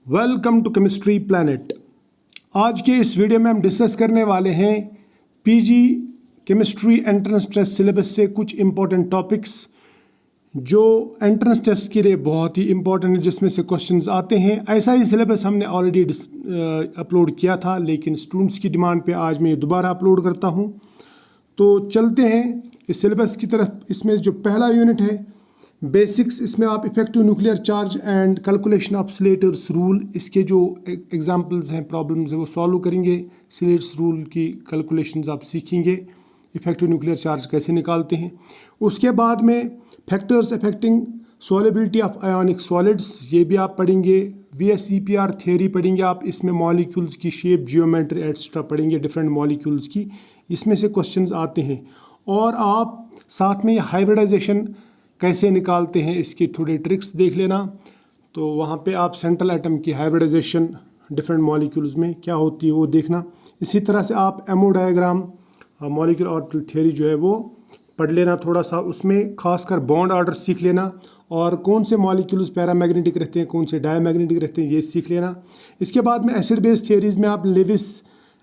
Welcome to chemistry planet. आज के इस वीडियो में हम डिस्कस करने वाले हैं PG chemistry entrance test syllabus से कुछ इम्पोर्टेंट टॉपिक्स जो एंट्रेंस टेस्ट के लिए बहुत ही इम्पोर्टेंट है, जिसमें से क्वेश्चंस आते हैं। ऐसा ही सिलेबस हमने ऑलरेडी अपलोड किया था, लेकिन स्टूडेंट्स की डिमांड पे आज मैं दोबारा अपलोड करता हूँ। तो चलते हैं इस सिलेबस की तरफ। इसमें जो पहला यूनिट है बेसिक्स, इसमें आप effective nuclear charge and calculation of Slater's rule, इसके जो एग्जांपल्स हैं, प्रॉब्लम्स हैं, वो सॉल्व करेंगे। स्लेटर्स रूल की कैलकुलेशंस आप सीखेंगे, इफेक्टिव न्यूक्लियर चार्ज कैसे निकालते हैं। उसके बाद में factors affecting solubility of ionic solids, ये भी आप पढ़ेंगे। VSEPR थियोरी पढ़ेंगे आप, इसमें मॉलिक्यूल्स की शेप, जियोमेट्री एट्सट्रा पढ़ेंगे, डिफरेंट मॉलिक्यूल्स की, इसमें से क्वेश्चंस आते हैं। और आप साथ में हाइब्रिडाइजेशन कैसे निकालते हैं, इसकी थोड़ी ट्रिक्स देख लेना। तो वहाँ पे आप सेंट्रल एटम की हाइब्रिडाइजेशन डिफरेंट मॉलिक्यूल्स में क्या होती है वो देखना। इसी तरह से आप ammo diagram, molecular orbital theory जो है वो पढ़ लेना थोड़ा सा, उसमें खासकर बॉन्ड ऑर्डर सीख लेना, और कौन से मॉलिक्यूल्स पैरामैग्नेटिक रहते हैं, कौन से डायमैग्नेटिक रहते हैं, ये सीख लेना। इसके बाद में एसिड बेस थियरीज में आप लेविस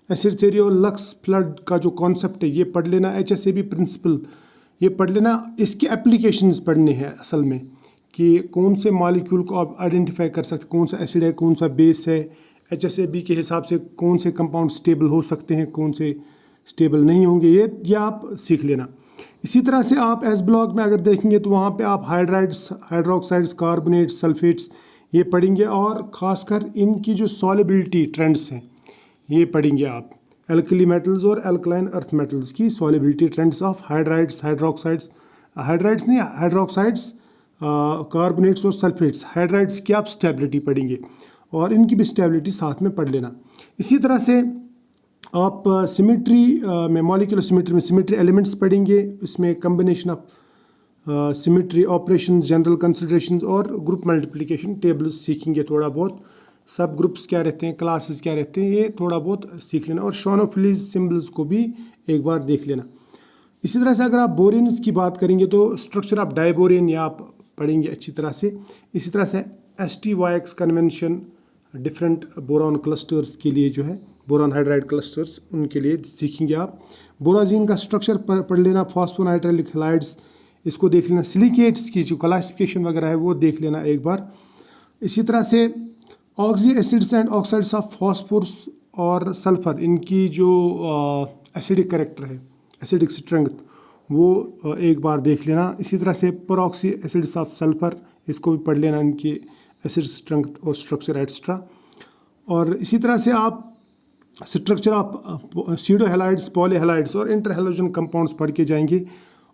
एसिड थ्योरी और लक्स फ्लड का जो कॉन्सेप्ट है ये पढ़ लेना। HSAB प्रिंसिपल ये पढ़ लेना। इसके एप्लीकेशंस पढ़ने हैं असल में, कि कौन से मॉलिक्यूल को आप आइडेंटिफाई कर सकते, कौन सा एसिड है, कौन सा बेस है। HSAB के हिसाब से कौन से कंपाउंड स्टेबल हो सकते हैं, कौन से स्टेबल नहीं होंगे, ये आप सीख लेना। इसी तरह से आप एस ब्लॉक में अगर देखेंगे तो वहाँ पे आप हाइड्राइड्स, हाइड्रोक्साइड्स, कार्बोनेट्स, सल्फेट्स ये पढ़ेंगे, और ख़ासकर इनकी जो सॉल्युबिलिटी ट्रेंड्स हैं ये पढ़ेंगे आप। एल्कली मेटल्स और एल्कलाइन अर्थ मेटल्स की solubility trends of hydrides, hydroxides, hydrides नहीं हाइड्रोक्साइड्स, कार्बोनेट्स और सल्फेट्स। हाइड्राइड्स की आप स्टेबिलिटी पढ़ेंगे और इनकी भी स्टेबिलिटी साथ में पढ़ लेना। इसी तरह से आप सिमेट्री में, मॉलिक्यूलर सिमेट्री में सिमेट्री एलिमेंट्स पढ़ेंगे। इसमें combination of symmetry operation, general considerations और ग्रुप मल्टीप्लिकेशन टेबल्स सीखेंगे थोड़ा बहुत। सब ग्रुप्स क्या रहते हैं, क्लासेस क्या रहते हैं, ये थोड़ा बहुत सीख लेना। और शॉनोफिलीज सिंबल्स को भी एक बार देख लेना। इसी तरह से अगर आप बोरेन्स की बात करेंगे तो स्ट्रक्चर ऑफ डाइबोरेन ये आप पढ़ेंगे अच्छी तरह से। इसी तरह से STYX convention, different boron clusters के लिए जो है, बोरॉन हाइड्राइड क्लस्टर्स, उनके लिए सीखेंगे आप। बोराजीन का स्ट्रक्चर पढ़ लेना। फॉस्फोनाइट्राइलिक हैलाइड्स इसको देख लेना। सिलिकेट्स की जो क्लासिफिकेशन वगैरह है वो देख लेना एक बार। इसी तरह से oxy acids and oxides of phosphorus और सल्फर, इनकी जो एसिडिक करेक्टर है, एसिडिक स्ट्रेंथ, वो एक बार देख लेना। इसी तरह से परऑक्सी एसिड्स ऑफ सल्फर, इसको भी पढ़ लेना, इनकी एसिड स्ट्रेंथ और स्ट्रक्चर एक्स्ट्रा। और इसी तरह से आप structure of pseudo halides, poly halides और इंटर हैलोजन कंपाउंड्स पढ़ के जाएंगे।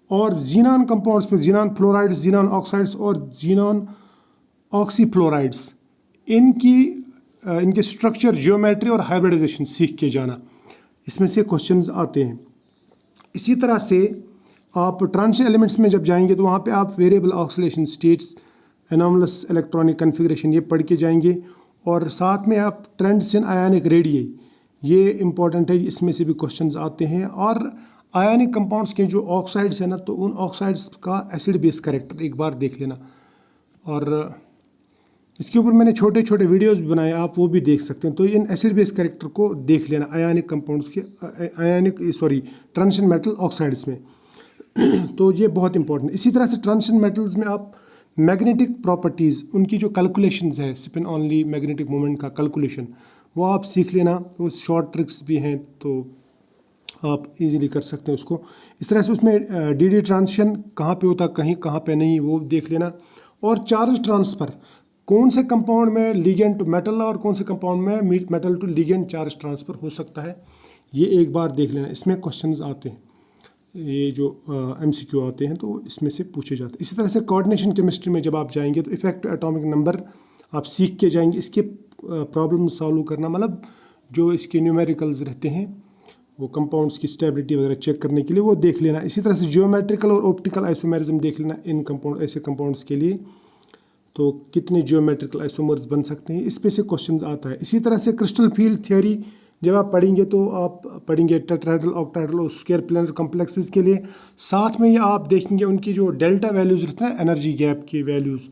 और जीनॉन कंपाउंड्स में जीनॉन फ्लोराइड्स, जीनॉन ऑक्साइड्स और जीनॉन ऑक्सीफ्लोराइड्स, इनके स्ट्रक्चर, जियोमेट्री और हाइब्रिडाइजेशन सीख के जाना। इसमें से क्वेश्चंस आते हैं। इसी तरह से आप ट्रांजिशन एलिमेंट्स में जब जाएंगे तो वहाँ पे आप variable oxidation states, anomalous electronic configuration ये पढ़ के जाएंगे। और साथ में आप ट्रेंड्स इन आयनिक रेडियई, ये इंपॉर्टेंट है, इसमें से भी क्वेश्चंस आते हैं। और आयनिक कंपाउंड्स के जो ऑक्साइड्स हैं ना, तो उन ऑक्साइड्स का एसिड बेस करेक्टर एक बार देख लेना। और इसके ऊपर मैंने छोटे छोटे वीडियोस भी बनाए, आप वो भी देख सकते हैं। तो इन एसिड बेस कैरेक्टर को देख लेना आयनिक कंपाउंड्स के, ट्रांजिशन मेटल ऑक्साइड्स में। तो ये बहुत इंपॉर्टेंट है। इसी तरह से ट्रांजिशन मेटल्स में आप मैग्नेटिक प्रॉपर्टीज़, उनकी जो कैलकुलेशंस है, स्पिन ऑनली मैग्नेटिक मोमेंट का कैलकुलेशन, वो आप सीख लेना। वो शॉर्ट ट्रिक्स भी हैं, तो आप इजीली कर सकते हैं उसको। इस तरह से उसमें DD ट्रांजिशन कहाँ पे होता, कहीं कहाँ पे नहीं, वो देख लेना। और चार्ज ट्रांसफ़र, कौन से कंपाउंड में लिगेंड टू मेटल और कौन से कंपाउंड में metal to ligand charge transfer हो सकता है, ये एक बार देख लेना। इसमें क्वेश्चंस आते हैं, ये जो MCQ आते हैं तो इसमें से पूछे जाते हैं। इसी तरह से कोऑर्डिनेशन केमिस्ट्री में जब आप जाएंगे तो इफेक्टिव एटॉमिक नंबर आप सीख के जाएंगे। इसके प्रॉब्लम सॉल्व करना, मतलब जो इसके न्यूमेरिकल्स रहते हैं, वो कंपाउंड्स की स्टेबिलिटी वगैरह चेक करने के लिए वो देख लेना। इसी तरह से जियोमेट्रिकल और ऑप्टिकल आइसोमेरिज्म देख लेना इन कंपाउंड, ऐसे कंपाउंड्स के लिए। तो कितने जियोमेट्रिकल आइसोमर्स बन सकते हैं, इस पे से क्वेश्चन आता है। इसी तरह से क्रिस्टल फील्ड थ्योरी जब आप पढ़ेंगे तो आप पढ़ेंगे टेट्राहेड्रल, ऑक्टाहेड्रल और स्क्वायर प्लेनर कॉम्प्लेक्सेस के लिए। साथ में ये आप देखेंगे उनकी जो डेल्टा वैल्यूज़ रहते हैं, एनर्जी गैप की वैल्यूज़,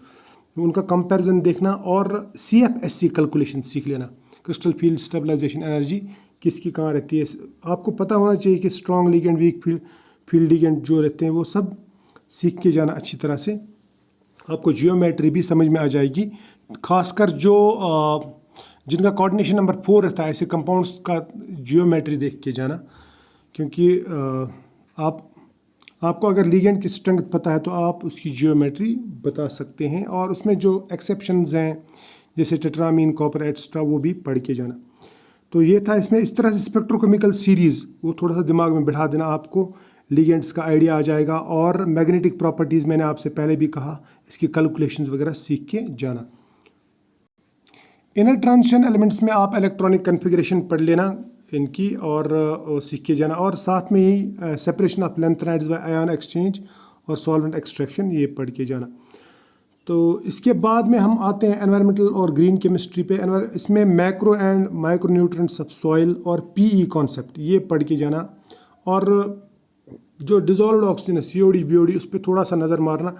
उनका कंपैरिजन देखना, और CFSC कैलकुलेशन सीख लेना, क्रिस्टल फील्ड स्टेबलाइजेशन एनर्जी किसकी कहाँ रहती है। आपको पता होना चाहिए कि strong ligand, weak field ligand जो रहते हैं वो सब सीख के जाना अच्छी तरह से। आपको जियोमेट्री भी समझ में आ जाएगी, खासकर जो जिनका कोऑर्डिनेशन नंबर 4 रहता है, ऐसे कंपाउंड्स का जियोमेट्री देख के जाना, क्योंकि आपको अगर लिगेंड की स्ट्रेंथ पता है तो आप उसकी जियोमेट्री बता सकते हैं, और उसमें जो एक्सेप्शंस हैं जैसे टेट्रामीन, कॉपर एक्स्ट्रा, वो भी पढ़ के जाना। तो ये था इसमें। इस तरह से स्पेक्ट्रोकेमिकल सीरीज़ वो थोड़ा सा दिमाग में बिठा देना, आपको लिगेंड्स का आइडिया आ जाएगा। और मैग्नेटिक प्रॉपर्टीज़ मैंने आपसे पहले भी कहा, इसकी कैलकुलेशंस वगैरह सीख के जाना। इनर ट्रांजिशन एलिमेंट्स में आप इलेक्ट्रॉनिक कन्फिग्रेशन पढ़ लेना इनकी, और सीख के जाना, और साथ में ही separation of lanthanides by ion exchange और सॉल्वेंट एक्सट्रैक्शन, ये पढ़ के जाना। तो इसके बाद में हम आते हैं एनवायरमेंटल और ग्रीन केमिस्ट्री पे। इसमें macro and micro nutrients of soil और PE कॉन्सेप्ट, ये पढ़ के जाना। और जो डिजॉल्व्ड ऑक्सीजन है, COD BOD, उस पर थोड़ा सा नज़र मारना।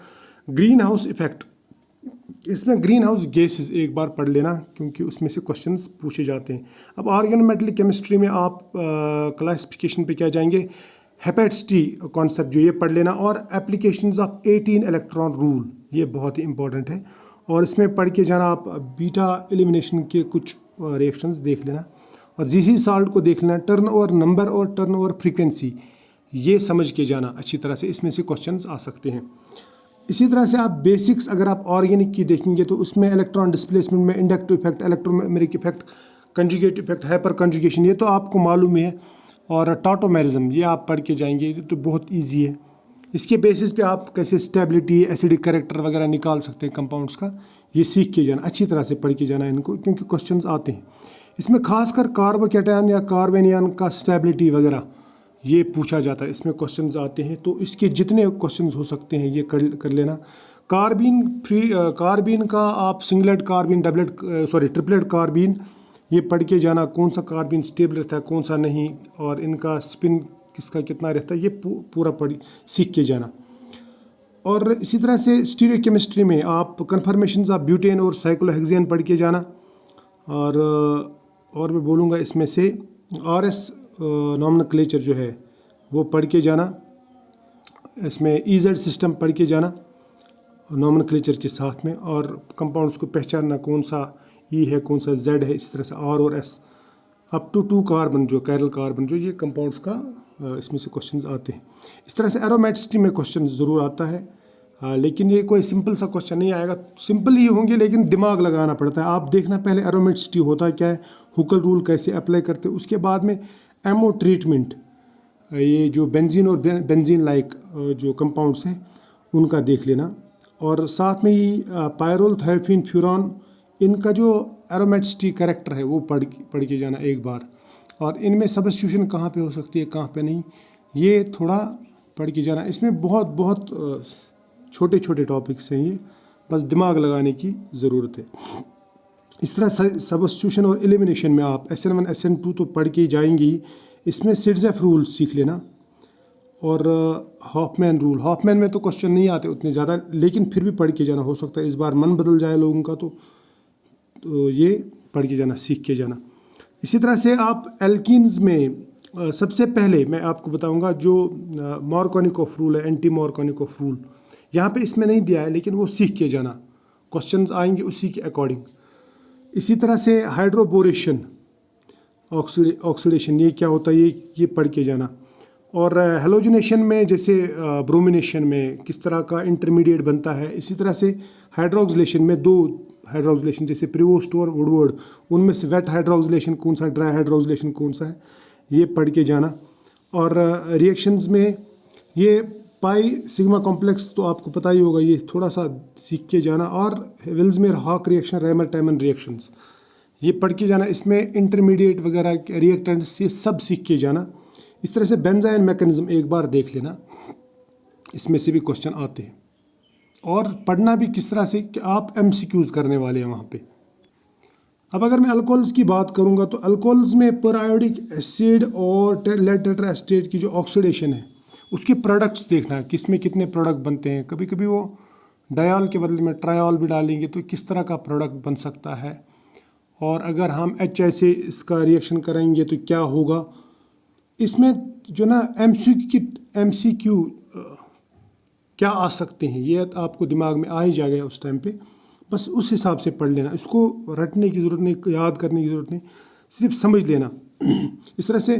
ग्रीन हाउस इफेक्ट, इसमें ग्रीन हाउस गैसेस एक बार पढ़ लेना, क्योंकि उसमें से क्वेश्चंस पूछे जाते हैं। अब ऑर्गेनोमेटल केमिस्ट्री में आप क्लासिफिकेशन पे क्या जाएंगे, हेपेटिसिटी कॉन्सेप्ट जो ये पढ़ लेना, और एप्लीकेशंस ऑफ 18 इलेक्ट्रॉन रूल, ये बहुत ही इंपॉर्टेंट है। और इसमें पढ़ के जाना आप बीटा एलिमिनेशन के कुछ रिएक्शंस देख लेना, और GC साल्ट को देख लेना। टर्नओवर नंबर और टर्नओवर फ्रीक्वेंसी, ये समझ के जाना अच्छी तरह से, इसमें से क्वेश्चंस आ सकते हैं। इसी तरह से आप बेसिक्स अगर आप ऑर्गेनिक की देखेंगे तो उसमें इलेक्ट्रॉन डिस्प्लेसमेंट में inductive effect, electromeric effect, conjugate effect, hyper conjugation, ये तो आपको मालूम ही है। और टॉटोमेरिज्म, ये आप पढ़ के जाएंगे, तो बहुत इजी है। इसके बेसिस पे आप कैसे स्टेबिलिटी, एसिडिक कैरेक्टर वगैरह निकाल सकते हैं कंपाउंड्स का, ये सीख के जाना, अच्छी तरह से पढ़ के जाना इनको, क्योंकि क्वेश्चंस आते हैं इसमें। खासकर कार्बोकैटायन या कार्बेनियन का स्टेबिलिटी वगैरह ये पूछा जाता है, इसमें क्वेश्चंस आते हैं। तो इसके जितने क्वेश्चंस हो सकते हैं ये कर लेना। कार्बीन का आप सिंगलेट कार्बीन, ट्रिपलेट कार्बीन, ये पढ़ के जाना, कौन सा कार्बीन स्टेबल रहता है, कौन सा नहीं, और इनका स्पिन किसका कितना रहता है, ये पूरा सीख के जाना। और इसी तरह से स्टीरियोकेमिस्ट्री में आप कन्फर्मेशंस ऑफ ब्यूटेन और साइक्लोहेक्सेन पढ़ के जाना। और मैं बोलूँगा इसमें से RS नॉमेनक्लेचर जो है वो पढ़ के जाना। इसमें EZ सिस्टम पढ़ के जाना नॉमेनक्लेचर के साथ में, और कंपाउंड्स को पहचानना, कौन सा E है, कौन सा Z है, इस तरह से R और S अप टू 2 कार्बन, जो कैरल कार्बन, जो ये कंपाउंड्स का इसमें से क्वेश्चंस आते हैं। इस तरह से एरोमेटिसिटी में क्वेश्चन ज़रूर आता है, लेकिन ये कोई सिंपल सा क्वेश्चन नहीं आएगा। सिंपल ही होंगे लेकिन दिमाग लगाना पड़ता है। आप देखना पहले एरोमेटिसिटी होता क्या है, हुकल रूल कैसे अप्लाई करते हैं, उसके बाद में एमओ ट्रीटमेंट, ये जो बेंजीन और बेंजीन लाइक जो कंपाउंड्स हैं उनका देख लेना। और साथ में ही पायरोल, थायोफिन, फ्यूरॉन, इनका जो एरोमेटिसिटी कैरेक्टर है वो पढ़ के जाना एक बार। और इनमें सब्स्टिट्यूशन कहाँ पे हो सकती है, कहाँ पे नहीं, ये थोड़ा पढ़ के जाना। इसमें बहुत छोटे छोटे टॉपिक्स हैं, ये बस दिमाग लगाने की ज़रूरत है। इस तरह सब्स्टिट्यूशन और एलिमिनेशन में आप SN1 SN2 तो पढ़ के जाएंगी, इसमें सिट्ज़ेफ रूल सीख लेना। और हॉफमैन रूल, हॉफमैन में तो क्वेश्चन नहीं आते उतने ज़्यादा, लेकिन फिर भी पढ़ के जाना। हो सकता है इस बार मन बदल जाए लोगों का, तो ये पढ़ के जाना, सीख के जाना। इसी तरह से आप एल्कीन्स में सबसे पहले मैं आपको बताऊंगा जो मार्कोनिकोफ रूल है, एंटी मार्कोनिकोफ रूल, यहाँ पे इसमें नहीं दिया है लेकिन वो सीख के जाना, क्वेश्चंस आएंगे उसी के अकॉर्डिंग। इसी तरह से हाइड्रोबोरेशन, ऑक्सीडेशन, ये क्या होता है, ये पढ़ के जाना। और हेलोजिनेशन में जैसे ब्रोमिनेशन में किस तरह का इंटरमीडिएट बनता है। इसी तरह से हाइड्रोक्सिलेशन में 2 हाइड्रोक्सिलेशन जैसे प्रीवोस्ट और वुडवर्ड, उनमें से वेट हाइड्रोक्सिलेशन कौन सा, ड्राई हाइड्रोक्सिलेशन कौन सा है, ये पढ़ के जाना। और रिएक्शंस में ये पाई सिग्मा कॉम्प्लेक्स तो आपको पता ही होगा, ये थोड़ा सा सीख के जाना। और Vilsmeier Haack reaction, Reimer Tiemann reactions, ये पढ़ के जाना। इसमें इंटरमीडिएट वगैरह रिएक्टेंट्स ये सब सीख के जाना। इस तरह से बेंजाइन मैकेनिज्म एक बार देख लेना, इसमें से भी क्वेश्चन आते हैं। और पढ़ना भी किस तरह से कि आप MCQs करने वाले हैं वहाँ पे। अब अगर मैं अल्कोहल्स की बात करूँगा तो अल्कोहल्स में पेरियोडिक एसिड और लेड टेट्राएस्टेट की जो ऑक्सीडेशन है उसके प्रोडक्ट्स देखना, किस में कितने प्रोडक्ट बनते हैं। कभी कभी वो डायॉल के बदले में ट्रायॉल भी डालेंगे तो किस तरह का प्रोडक्ट बन सकता है, और अगर हम HI से इसका रिएक्शन करेंगे तो क्या होगा। इसमें जो ना MCQ क्या आ सकते हैं ये आपको दिमाग में आ ही जाएगा उस टाइम पे, बस उस हिसाब से पढ़ लेना। इसको रटने की ज़रूरत नहीं, याद करने की ज़रूरत नहीं, सिर्फ समझ लेना। इस तरह से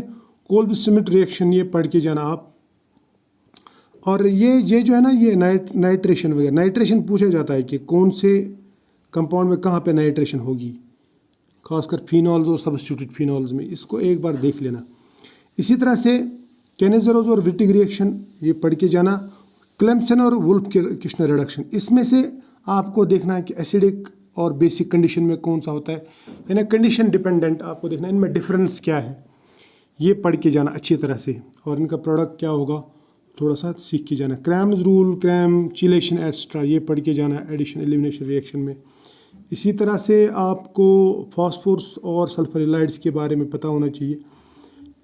कोल्ब श्मिट रिएक्शन ये पढ़ के जाना आप। और ये जो है ना, ये नाइट्रेशन वगैरह, नाइट्रेशन पूछा जाता है कि कौन से कंपाउंड में कहाँ पे नाइट्रेशन होगी, खासकर फिनॉल्स और सब्स्टिट्यूटेड फिनॉल्स में, इसको एक बार देख लेना। इसी तरह से केनेज़रोज और विटिग रिएक्शन ये पढ़ के जाना। क्लेम्सन और वुल्फ किर्शनर रिडक्शन, इसमें से आपको देखना है कि एसिडिक और बेसिक कंडीशन में कौन सा होता है, यानी कंडीशन डिपेंडेंट आपको देखना है इनमें डिफरेंस क्या है, ये पढ़ के जाना अच्छी तरह से, और इनका प्रोडक्ट क्या होगा थोड़ा सा सीख के जाना। Cram's rule, Cram chelation extra, ये पढ़ के जाना एडिशन एलिमिनेशन रिएक्शन में। इसी तरह से आपको फॉस्फोरस और सल्फर हैलाइड्स के बारे में पता होना चाहिए,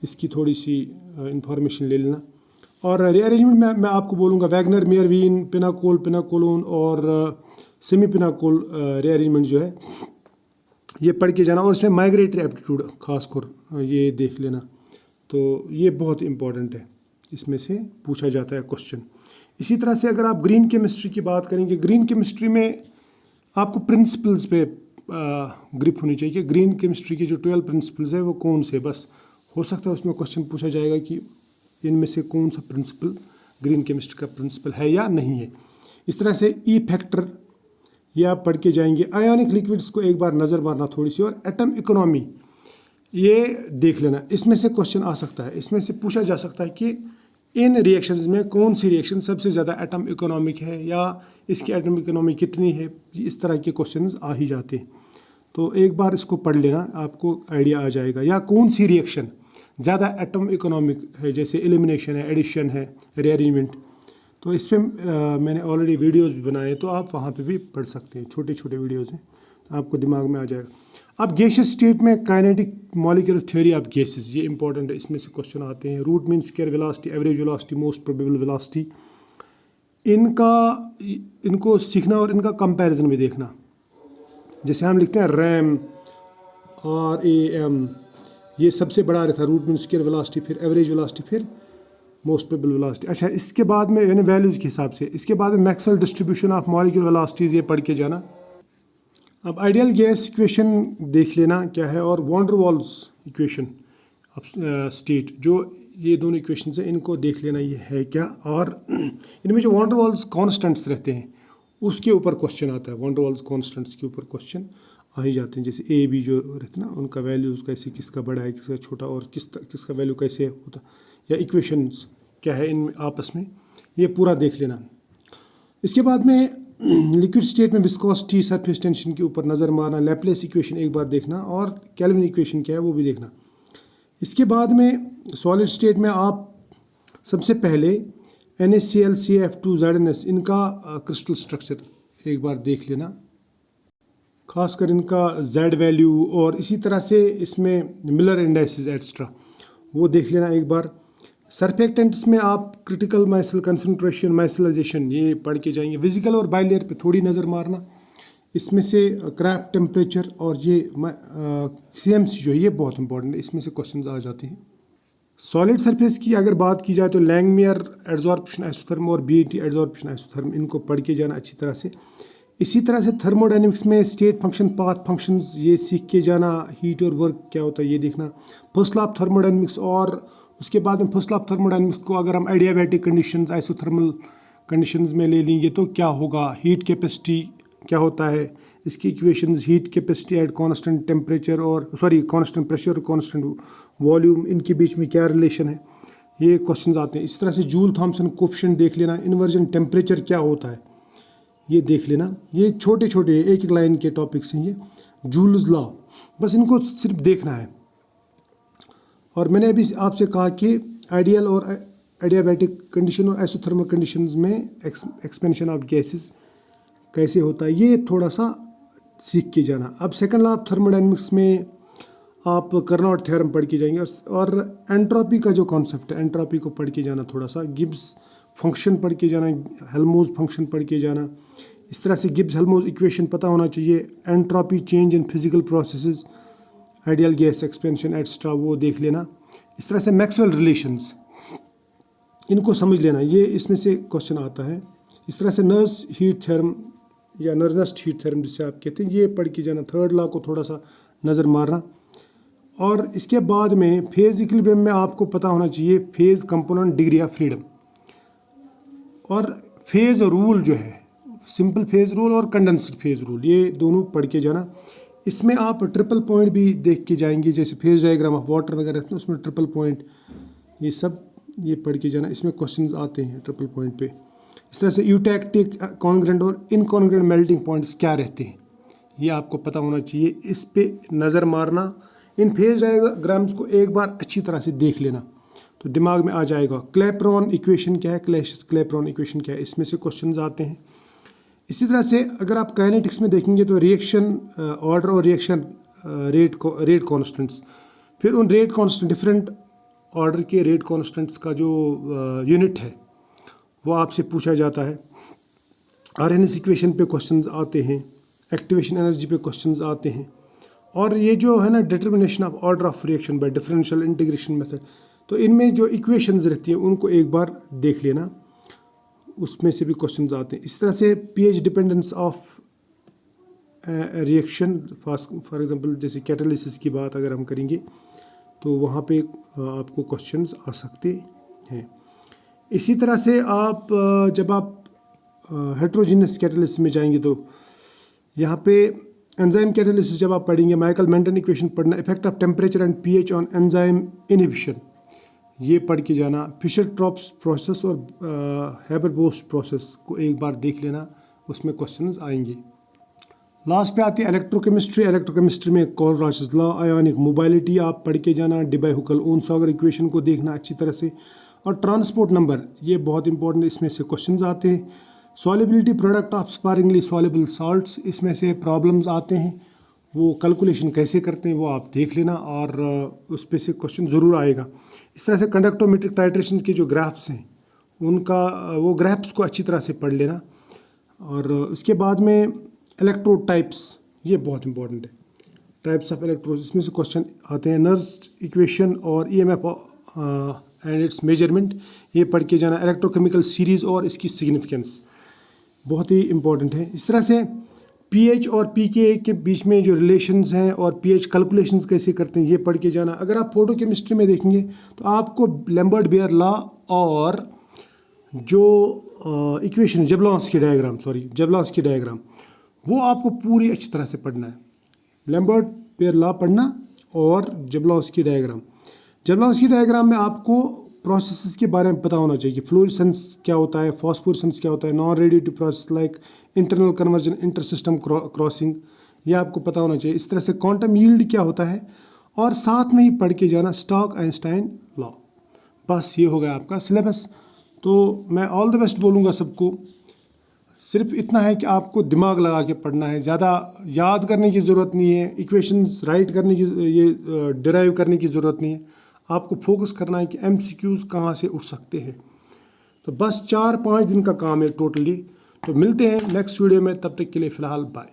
इसकी थोड़ी सी इंफॉर्मेशन ले लेना। और रीअरेंजमेंट में मैं आपको बोलूँगा वैगनर, मेयरविन, पिनाकोल, पिनाकोलोन और सेमी पिनाकोल रीअरेंजमेंट जो है ये पढ़ के जाना। और इसमें माइग्रेटरी एप्टीट्यूड खासकर ये देख लेना, तो ये बहुत इंपॉर्टेंट है, इसमें से पूछा जाता है क्वेश्चन। इसी तरह से अगर आप ग्रीन केमिस्ट्री की बात करेंगे, ग्रीन केमिस्ट्री में आपको प्रिंसिपल्स पे ग्रिप होनी चाहिए कि ग्रीन केमिस्ट्री के जो 12 प्रिंसिपल्स है वो कौन से, बस हो सकता है उसमें क्वेश्चन पूछा जाएगा कि इनमें से कौन सा प्रिंसिपल ग्रीन केमिस्ट्री का प्रिंसिपल है या नहीं है। इस तरह से ई फैक्टर ये आप पढ़ के जाएंगे। आयोनिक लिक्विड्स को एक बार नज़र मारना थोड़ी सी, और एटम इकोनॉमी ये देख लेना, इसमें से क्वेश्चन आ सकता है। इसमें से पूछा जा सकता है कि इन रिएक्शंस में कौन सी रिएक्शन सबसे ज़्यादा एटम इकोनॉमिक है, या इसकी एटम इकोनॉमी कितनी है, इस तरह के क्वेश्चंस आ ही जाते हैं। तो एक बार इसको पढ़ लेना, आपको आइडिया आ जाएगा। या कौन सी रिएक्शन ज़्यादा एटम इकोनॉमिक है, जैसे एलिमिनेशन है, एडिशन है, रीअरेंजमेंट, तो इस पर मैंने ऑलरेडी वीडियोज़ भी बनाए, तो आप वहाँ पे भी पढ़ सकते हैं, छोटे छोटे वीडियोज़ हैं, तो आपको दिमाग में आ जाएगा। अब गैसियस स्टेट में kinetic molecular theory of gases, ये इंपॉर्टेंट है, इसमें से क्वेश्चन आते हैं। Root mean square velocity, average velocity, most probable velocity, इनको सीखना और इनका कंपैरिजन भी देखना। जैसे हम लिखते हैं RAM, RAM, ये सबसे बड़ा रहता है, रूट मीन स्क्वायर वेलोसिटी, फिर एवरेज वेलोसिटी, फिर मोस्ट प्रोबेबल वेलोसिटी। अच्छा, इसके बाद में यानी वैल्यूज़ के हिसाब से, इसके बाद में Maxwell distribution of molecular velocities ये पढ़ के जाना। अब आइडियल गैस इक्वेशन देख लेना क्या है, और वॉन डर वाल्स इक्वेशन ऑफ स्टेट, जो ये दोनों इक्वेशंस हैं इनको देख लेना ये है क्या। और इनमें जो वॉन डर वाल्स कॉन्स्टेंट्स रहते हैं उसके ऊपर क्वेश्चन आता है, वॉन डर वाल्स कॉन्स्टेंट्स के ऊपर क्वेश्चन आ ही जाते हैं। जैसे AB जो रहते हैं ना, उनका वैल्यूज़ कैसे, किसका बड़ा है, किसका छोटा, और किसका वैल्यू कैसे होता, या इक्वेशंस क्या है इन आपस में, ये पूरा देख लेना। इसके बाद में लिक्विड स्टेट में विस्कोसिटी, सरफेस टेंशन के ऊपर नज़र मारना, लैप्लेस इक्वेशन एक बार देखना, और केल्विन इक्वेशन क्या है वो भी देखना। इसके बाद में सॉलिड स्टेट में आप सबसे पहले NaClCf2ZnS, इनका क्रिस्टल स्ट्रक्चर एक बार देख लेना, खासकर इनका Z वैल्यू, और इसी तरह से इसमें मिलर इंडाइसिस एक्स्ट्रा वो देख लेना एक बार। सरफेक्टेंट्स में आप क्रिटिकल माइसल कंसंट्रेशन, माइसलाइजेशन ये पढ़ के जाएंगे। फिजिकल और बाइलेयर पे थोड़ी नज़र मारना, इसमें से क्रैफ्ट टेम्परेचर और ये CMC जो है ये बहुत इंपॉर्टेंट है, इसमें से क्वेश्चन आ जाते हैं। सॉलिड सरफेस की अगर बात की जाए तो लैंगमियर एड्जॉर्प्शन आइसोथर्म और BET एड्जॉर्प्शन आइसोथर्म, इनको पढ़ के जाना अच्छी तरह से। इसी तरह से थर्मोडाइनमिक्स में स्टेट फंक्शन, पाथ फंक्शंस ये सीख के जाना, हीट और वर्क क्या होता है ये देखना। फर्स्ट लॉ ऑफ थर्मोडाइनमिक्स, और उसके बाद में फर्स्ट लॉ ऑफ थर्मोडाइनमिक्स को अगर हम एडियाबैटिक कंडीशंस, आइसोथर्मल कंडीशंस में ले लेंगे तो क्या होगा, हीट कैपेसिटी क्या होता है, इसकी equations, heat capacity at constant temperature और कांस्टेंट प्रेशर और कांस्टेंट वॉल्यूम, इनके बीच में क्या रिलेशन है, ये क्वेश्चंस आते हैं। इस तरह से जूल थॉम्सन कोफिशिएंट देख लेना, इन्वर्जन टेम्परेचर क्या होता है ये देख लेना। ये छोटे छोटे एक एक लाइन के टॉपिक्स हैं, ये जूल्स लॉ, बस इनको सिर्फ देखना है। और मैंने अभी आपसे कहा कि आइडियल और एडियाबैटिक कंडीशन और आइसोथर्मल कंडीशंस में एक्सपेंशन ऑफ गैसेस कैसे होता है ये थोड़ा सा सीख के जाना। अब सेकंड लॉ ऑफ थर्मोडाइनमिक्स में आप कर्नॉट थ्योरम पढ़ के जाएंगे, और एंट्रोपी का जो कॉन्सेप्ट है एंट्रोपी को पढ़ के जाना थोड़ा सा, गिब्स फंक्शन पढ़ के जाना, हेल्महोल्ट्ज़ फंक्शन पढ़ के जाना, इस तरह से गिब्स हेल्महोल्ट्ज इक्वेशन पता होना चाहिए, entropy change in physical processes, ideal gas expansion etcetera वो देख लेना। इस तरह से मैक्सवेल रिलेशंस, इनको समझ लेना, ये इसमें से क्वेश्चन आता है। इस तरह से नर्स हीट थ्योरम या नर्नेस्ट हीट थ्योरम जिसे आप कहते हैं, ये पढ़ के जाना। थर्ड लॉ को थोड़ा सा नज़र मारना। और इसके बाद में फेज इक्विलिब्रियम में आपको पता होना चाहिए phase component, degree of freedom और फेज रूल जो है, सिंपल फेज रूल और कंडेंस्ड फेज रूल, ये दोनों पढ़ के जाना। इसमें आप ट्रिपल पॉइंट भी देख के जाएंगे, जैसे फेज डायग्राम ऑफ वाटर वगैरह रहते हैं उसमें ट्रिपल पॉइंट, ये सब ये पढ़ के जाना। इसमें क्वेश्चंस आते हैं ट्रिपल पॉइंट पे। इस तरह से यूटैक्टिक, कॉन्ग्रेंट और इनकॉन्ग्रेंट मेल्टिंग पॉइंट्स क्या रहते हैं, ये आपको पता होना चाहिए। इस पे नज़र मारना, इन फेज डायग्राम्स को एक बार अच्छी तरह से देख लेना तो दिमाग में आ जाएगा। क्लैपेरॉन इक्वेशन क्या है, क्लैपेरॉन इक्वेशन क्या है, इसमें से क्वेश्चंस आते हैं। इसी तरह से अगर आप काइनेटिक्स में देखेंगे तो रिएक्शन ऑर्डर और रिएक्शन रेट कॉन्स्टेंट्स, फिर उन रेट कॉन्स्टेंट डिफरेंट ऑर्डर के रेट कॉन्स्टेंट्स का जो यूनिट है वो आपसे पूछा जाता है। आरएनएस इक्वेशन पे क्वेश्चंस आते हैं, एक्टिवेशन एनर्जी पे क्वेश्चंस आते हैं। और ये जो है ना determination of order of reaction by differential integration method, तो इनमें जो इक्वेशंस रहती हैं उनको एक बार देख लेना, उसमें से भी क्वेश्चंस आते हैं। इस तरह से pH dependence of reaction, for example जैसे कैटालिसिस की बात अगर हम करेंगे तो वहाँ पे आपको क्वेश्चंस आ सकते हैं। इसी तरह से आप जब आप हेट्रोजीनियस कैटालिसिस में जाएंगे तो यहाँ पे एंजाइम कैटालिसिस जब आप पढ़ेंगे, माइकल मेंटन इक्वेशन पढ़ना, effect of temperature and pH on enzyme inhibition, ये पढ़ के जाना। फिशर ट्रॉप्स प्रोसेस और हैबर-बोस प्रोसेस को एक बार देख लेना, उसमें क्वेश्चंस आएंगे। लास्ट पे आती है इलेक्ट्रोकेमिस्ट्री। इलेक्ट्रोकेमिस्ट्री में कोलराचेस लॉ, आयोनिक मोबाइलिटी आप पढ़ के जाना, डिबाई-हुकल-ओनसागर इक्वेशन को देखना अच्छी तरह से। और ट्रांसपोर्ट नंबर, ये बहुत इंपॉर्टेंट, इसमें से क्वेश्चंस आते हैं। Solubility product of sparingly soluble salts, इसमें से प्रॉब्लम्स आते हैं, वो कैलकुलेशन कैसे करते हैं वो आप देख लेना और उस पे से क्वेश्चन ज़रूर आएगा। इस तरह से कंडक्टोमेट्रिक टाइट्रेशन के जो ग्राफ्स हैं उनका वो ग्राफ्स को अच्छी तरह से पढ़ लेना। और उसके बाद में इलेक्ट्रोड टाइप्स, ये बहुत इंपॉर्टेंट है, टाइप्स ऑफ इलेक्ट्रोड, इसमें से क्वेश्चन आते हैं। नर्स इक्वेशन और ईएमएफ एंड इट्स मेजरमेंट, ये पढ़ के जाना। इलेक्ट्रोकेमिकल सीरीज़ और इसकी सिग्निफिकेंस बहुत ही इम्पॉर्टेंट है। इस तरह से पीएच और पीके के बीच में जो रिलेशंस हैं और पीएच कैलकुलेशंस कैसे करते हैं ये पढ़ के जाना। अगर आप फोटो केमिस्ट्री में देखेंगे तो आपको लैम्बर्ट बेयर लॉ और जो इक्वेशन जबलॉन्स्की डायग्राम वो आपको पूरी अच्छी तरह से पढ़ना है। लैम्बर्ट बेयर लॉ पढ़ना और जबलॉन्स्की डायग्राम में आपको प्रोसेसेस के बारे में पता होना चाहिए। फ्लोरेसेंस क्या होता है, फॉस्फोरेसेंस क्या होता है, non radiative process like internal conversion, inter system crossing, ये आपको पता होना चाहिए। इस तरह से क्वांटम यील्ड क्या होता है और साथ में ही पढ़ के जाना स्टॉक आइंस्टाइन लॉ। बस ये हो गया आपका सिलेबस। तो मैं ऑल द बेस्ट बोलूँगा सबको। सिर्फ इतना है कि आपको दिमाग लगा के पढ़ना है, ज़्यादा याद करने की ज़रूरत नहीं है, इक्वेशंस राइट करने की, ये डिराइव करने की ज़रूरत नहीं है। आपको फोकस करना है कि एमसीक्यूज़ कहाँ से उठ सकते हैं। तो बस 4-5 दिन का काम है टोटली। तो मिलते हैं नेक्स्ट वीडियो में, तब तक के लिए फ़िलहाल बाय।